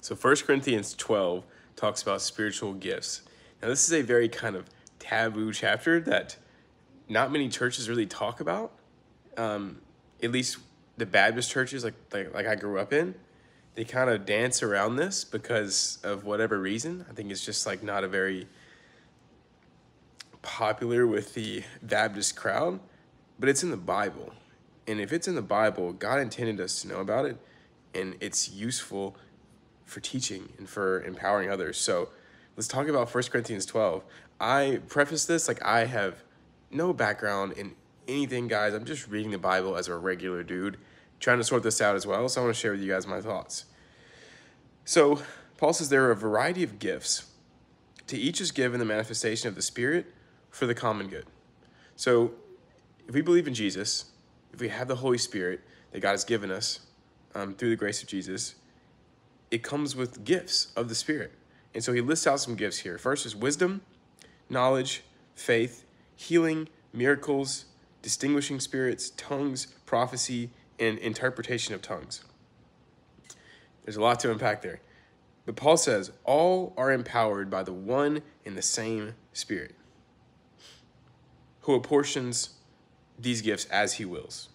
So 1 Corinthians 12 talks about spiritual gifts. Now, this is a very kind of taboo chapter that not many churches really talk about. At least the Baptist churches, like I grew up in, they kind of dance around this because of whatever reason. I think it's just like not a very popular with the Baptist crowd, but it's in the Bible. And if it's in the Bible, God intended us to know about it, and it's useful for teaching and for empowering others. So let's talk about 1 Corinthians 12. I preface this like I have no background in anything, guys. I'm just reading the Bible as a regular dude, trying to sort this out as well. So I want to share with you guys my thoughts. So Paul says there are a variety of gifts. To each is given the manifestation of the Spirit for the common good. So if we believe in Jesus, if we have the Holy Spirit that God has given us through the grace of Jesus, it comes with gifts of the Spirit. And so he lists out some gifts here. First is wisdom, knowledge, faith, healing, miracles, distinguishing spirits, tongues, prophecy, and interpretation of tongues. There's a lot to unpack there. But Paul says, all are empowered by the one and the same Spirit, who apportions these gifts as he wills.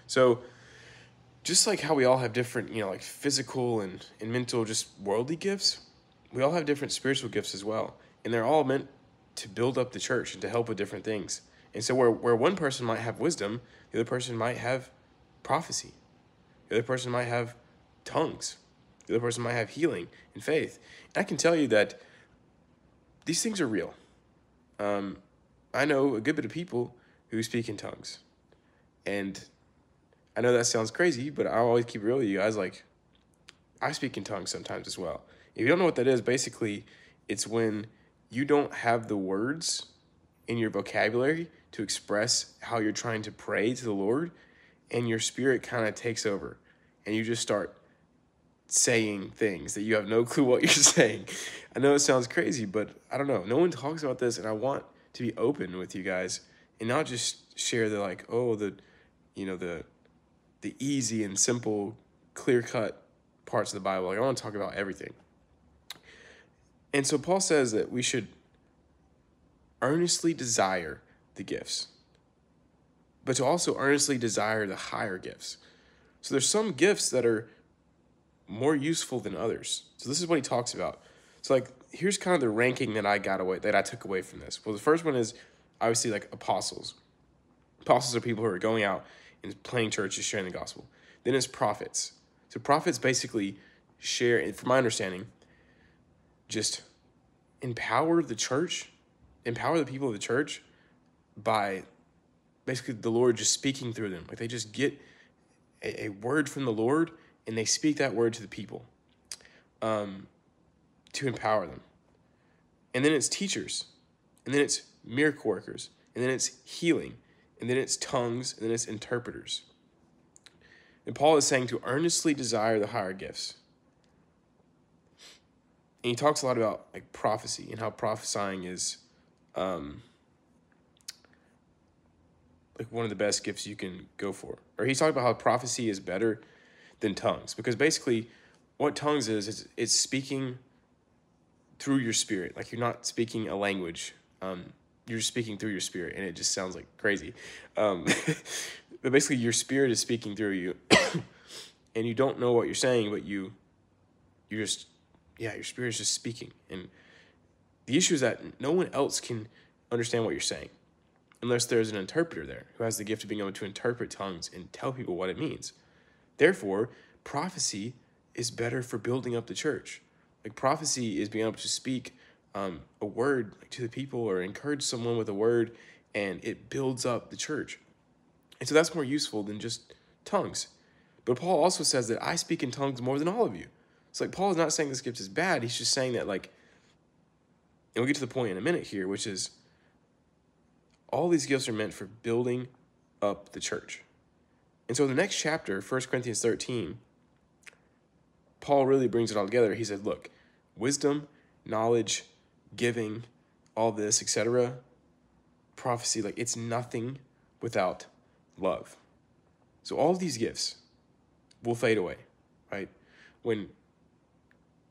So just like how we all have different, like physical and mental, just worldly gifts, we all have different spiritual gifts as well. And they're all meant to build up the church and to help with different things. And so where one person might have wisdom, the other person might have prophecy. The other person might have tongues. The other person might have healing and faith. And I can tell you that these things are real. I know a good bit of people who speak in tongues. And I know that sounds crazy, but I always keep it real with you guys. Like, I speak in tongues sometimes as well. If you don't know what that is, basically, it's when you don't have the words in your vocabulary to express how you're trying to pray to the Lord, and your spirit kind of takes over, and you just start saying things that you have no clue what you're saying. I know it sounds crazy, but I don't know. No one talks about this, and I want to be open with you guys and not just share the easy and simple, clear-cut parts of the Bible. Like, I want to talk about everything. And so Paul says that we should earnestly desire the gifts, but to also earnestly desire the higher gifts. So there's some gifts that are more useful than others. So this is what he talks about. So here's kind of the ranking that I took away from this. Well, the first one is obviously apostles. Apostles are people who are going out and planting churches, sharing the gospel. Then it's prophets. So prophets basically share, from my understanding, just empower the church, empower the people of the church by basically the Lord just speaking through them. Like, they just get a word from the Lord and they speak that word to the people to empower them. And then it's teachers, and then it's miracle workers, and then it's healing, and then it's tongues, and then it's interpreters. And Paul is saying to earnestly desire the higher gifts. And he talks a lot about prophecy and how prophesying is one of the best gifts you can go for. Or he's talking about how prophecy is better than tongues, because basically what tongues is it's speaking through your spirit. Like, you're not speaking a language. You're just speaking through your spirit, and it just sounds like crazy. But basically your spirit is speaking through you, and you don't know what you're saying, but your spirit is just speaking. And the issue is that no one else can understand what you're saying unless there's an interpreter there who has the gift of being able to interpret tongues and tell people what it means. Therefore, prophecy is better for building up the church. Prophecy is being able to speak a word to the people or encourage someone with a word, and it builds up the church. And so that's more useful than just tongues. But Paul also says that I speak in tongues more than all of you. It's Paul is not saying this gift is bad. He's just saying that and we'll get to the point in a minute here, which is all these gifts are meant for building up the church. And so in the next chapter, 1 Corinthians 13, Paul really brings it all together. He said, look, wisdom, knowledge, giving, all this, etc., prophecy, it's nothing without love. So all of these gifts will fade away, right? When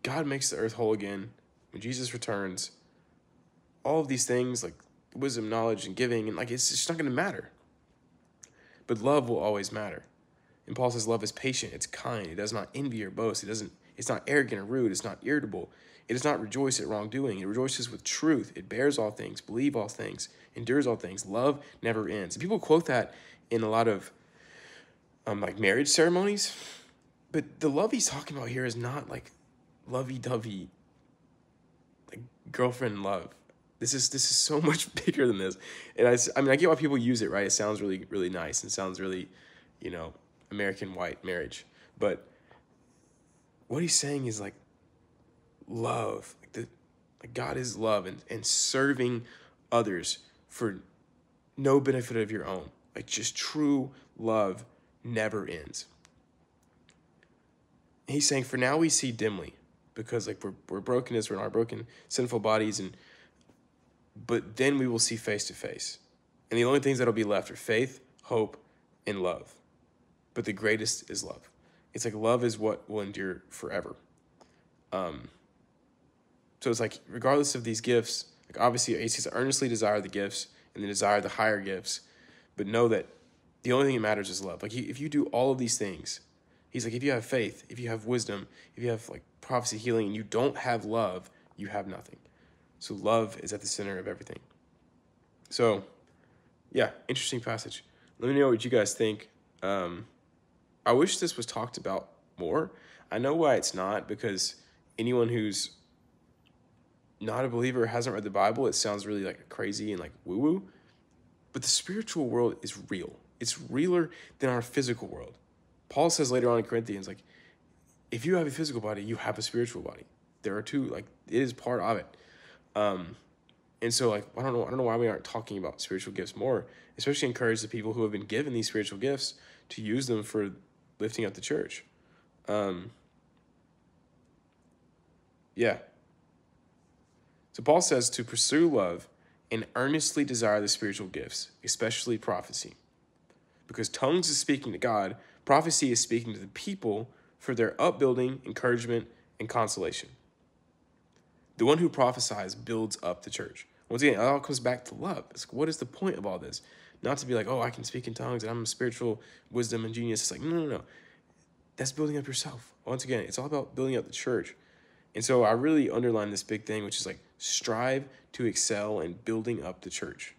God makes the earth whole again, when Jesus returns, all of these things like wisdom, knowledge, and giving, and like it's just not going to matter. But love will always matter. And Paul says love is patient, it's kind, it does not envy or boast, it's not arrogant or rude, it's not irritable, it does not rejoice at wrongdoing, it rejoices with truth, it bears all things, believes all things, endures all things. Love never ends. And people quote that in a lot of like marriage ceremonies, but the love he's talking about here is not like lovey-dovey, like girlfriend love. This is so much bigger than this. And I mean, I get why people use it, right? It sounds really, really nice and sounds really, American white marriage. But what he's saying is like love, like God is love, and serving others for no benefit of your own. Like just true love never ends. And he's saying, for now we see dimly, because like we're brokenness, we're in our broken, sinful bodies, but then we will see face to face. And the only things that'll be left are faith, hope, and love. But the greatest is love. It's like love is what will endure forever. So it's like, regardless of these gifts, like obviously he says, earnestly desire the gifts and then desire the higher gifts, but know that the only thing that matters is love. Like if you do all of these things, he's like, if you have faith, if you have wisdom, if you have like prophecy, healing, and you don't have love, you have nothing. So love is at the center of everything. So yeah, interesting passage. Let me know what you guys think. I wish this was talked about more. I know why it's not, because anyone who's not a believer, hasn't read the Bible, it sounds really like crazy and like woo-woo. But the spiritual world is real. It's realer than our physical world. Paul says later on in Corinthians, like, if you have a physical body, you have a spiritual body. There are two, like, it is part of it. And so, like, I don't know why we aren't talking about spiritual gifts more, especially encourage the people who have been given these spiritual gifts to use them for lifting up the church. Yeah. So Paul says to pursue love and earnestly desire the spiritual gifts, especially prophecy. Because tongues is speaking to God, prophecy is speaking to the people for their upbuilding, encouragement, and consolation. The one who prophesies builds up the church. Once again, it all comes back to love. It's like, what is the point of all this? Not to be like, oh, I can speak in tongues and I'm a spiritual wisdom and genius. It's like, no. That's building up yourself. Once again, it's all about building up the church. And so I really underline this big thing, which is like, strive to excel in building up the church.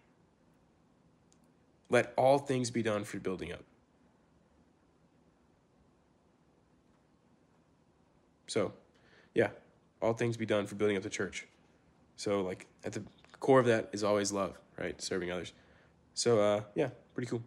Let all things be done for building up. So, yeah, all things be done for building up the church. So, like, at the core of that is always love, right? Serving others. So, yeah, pretty cool.